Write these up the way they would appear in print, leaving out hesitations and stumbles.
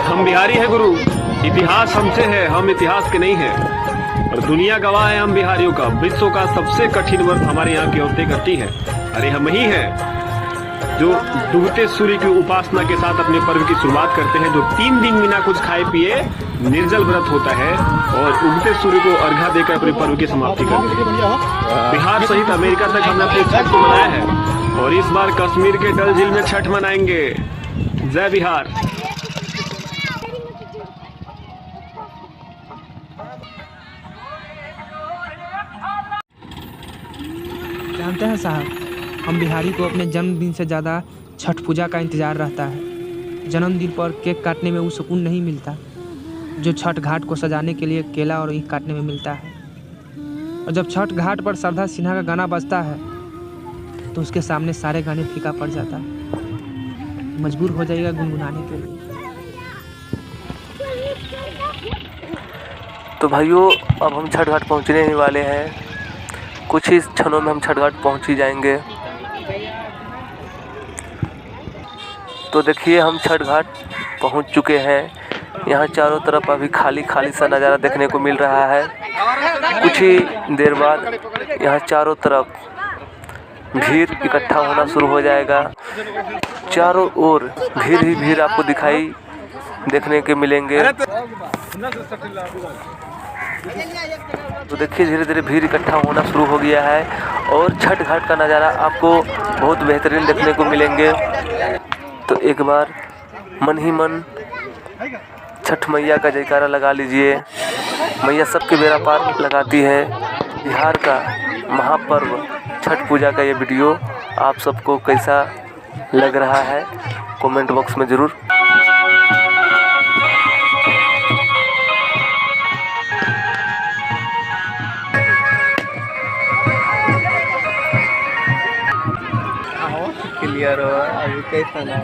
हम बिहारी हैं गुरु, इतिहास हमसे है, हम इतिहास के नहीं हैं। और दुनिया गवाह है हम बिहारियों का। विश्व का सबसे कठिन व्रत हमारे यहाँ की औरतें करती हैं। अरे हम ही हैं जो डूबते सूर्य की उपासना के साथ अपने पर्व की शुरुआत करते हैं, जो 3 दिन बिना कुछ खाए पिए निर्जल व्रत होता है और उगते सूर्य को अर्घा देकर अपने पर्व की समाप्ति करते हैं। बिहार सहित अमेरिका तक हमने अपने छठ को मनाया है और इस बार कश्मीर के डल झील में छठ मनाएंगे। जय बिहार। जानते हैं साहब, हम बिहारी को अपने जन्मदिन से ज़्यादा छठ पूजा का इंतज़ार रहता है। जन्मदिन पर केक काटने में वो सुकून नहीं मिलता जो छठ घाट को सजाने के लिए केला और ईख काटने में मिलता है। और जब छठ घाट पर श्रद्धा सिन्हा का गाना बजता है तो उसके सामने सारे गाने फीका पड़ जाता है। मजबूर हो जाएगा गुनगुनाने के लिए। तो भाइयों, अब हम छठ घाट पहुँचने ही वाले हैं। कुछ ही क्षणों में हम छठ घाट पहुँच ही जाएंगे। तो देखिए, हम छठ घाट पहुँच चुके हैं। यहाँ चारों तरफ अभी खाली खाली सा नज़ारा देखने को मिल रहा है। कुछ ही देर बाद यहाँ चारों तरफ भीड़ इकट्ठा होना शुरू हो जाएगा। चारों ओर भीड़ ही भीड़ आपको दिखाई देखने के मिलेंगे। तो देखिए, धीरे धीरे भीड़ इकट्ठा होना शुरू हो गया है और छठ घाट का नज़ारा आपको बहुत बेहतरीन देखने को मिलेंगे। तो एक बार मन ही मन छठ मैया का जयकारा लगा लीजिए। मैया सबके बेड़ा पार लगाती है। बिहार का महापर्व छठ पूजा का ये वीडियो आप सबको कैसा लग रहा है कमेंट बॉक्स में ज़रूर क्लियर हो। अभी कैसा ना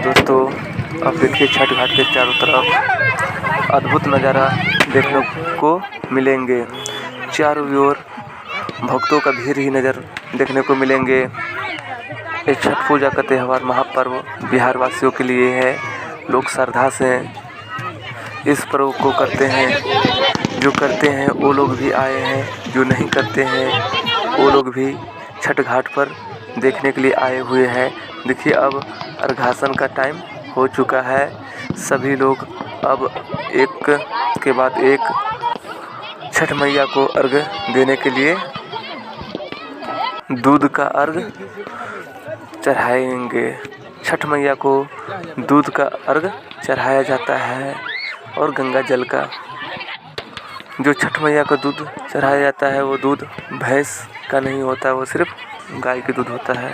दोस्तों, अब देखिए छठ घाट के चारों तरफ अद्भुत नज़ारा देखने को मिलेंगे। चारों ओर भक्तों का भीड़ ही नज़र देखने को मिलेंगे। ये छठ पूजा का त्यौहार महापर्व बिहार वासियों के लिए है। लोग श्रद्धा से इस पर्व को करते हैं। जो करते हैं वो लोग भी आए हैं, जो नहीं करते हैं वो लोग भी छठ घाट पर देखने के लिए आए हुए हैं। देखिए, अब अर्घासन का टाइम हो चुका है। सभी लोग अब एक के बाद एक छठ मैया को अर्घ देने के लिए दूध का अर्घ चढ़ाएंगे। छठ मैया को दूध का अर्घ चढ़ाया जाता है और गंगा जल का। जो छठ मैया का दूध चढ़ाया जाता है वो दूध भैंस का नहीं होता, वो सिर्फ गाय का दूध होता है,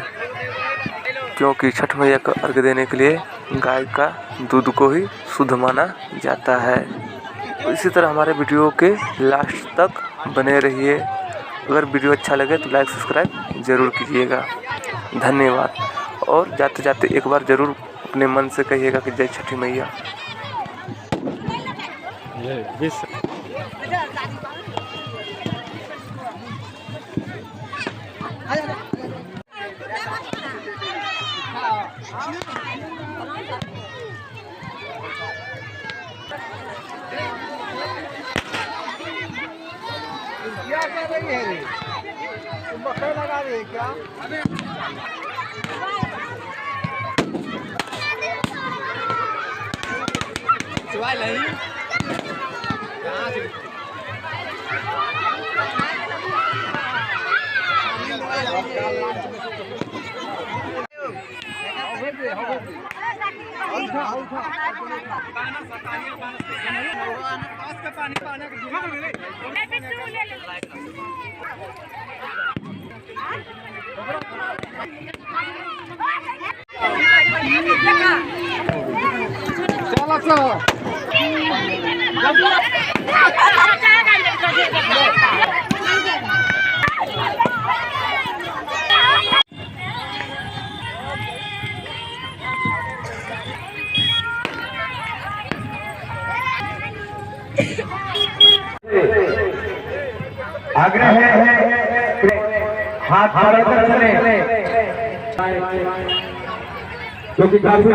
क्योंकि छठ मैया का अर्घ देने के लिए गाय का दूध को ही शुद्ध माना जाता है। इसी तरह हमारे वीडियो के लास्ट तक बने रहिए। अगर वीडियो अच्छा लगे तो लाइक सब्सक्राइब ज़रूर कीजिएगा। धन्यवाद। और जाते जाते एक बार ज़रूर अपने मन से कहिएगा कि जय छठी मैया। आग्रह है हाथ खड़े कर चले, क्योंकि काफी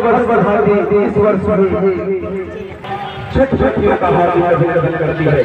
वर्ष बढ़ाती इस वर्ष छठ छठियों का हार्दिक अभिनंदन करती है।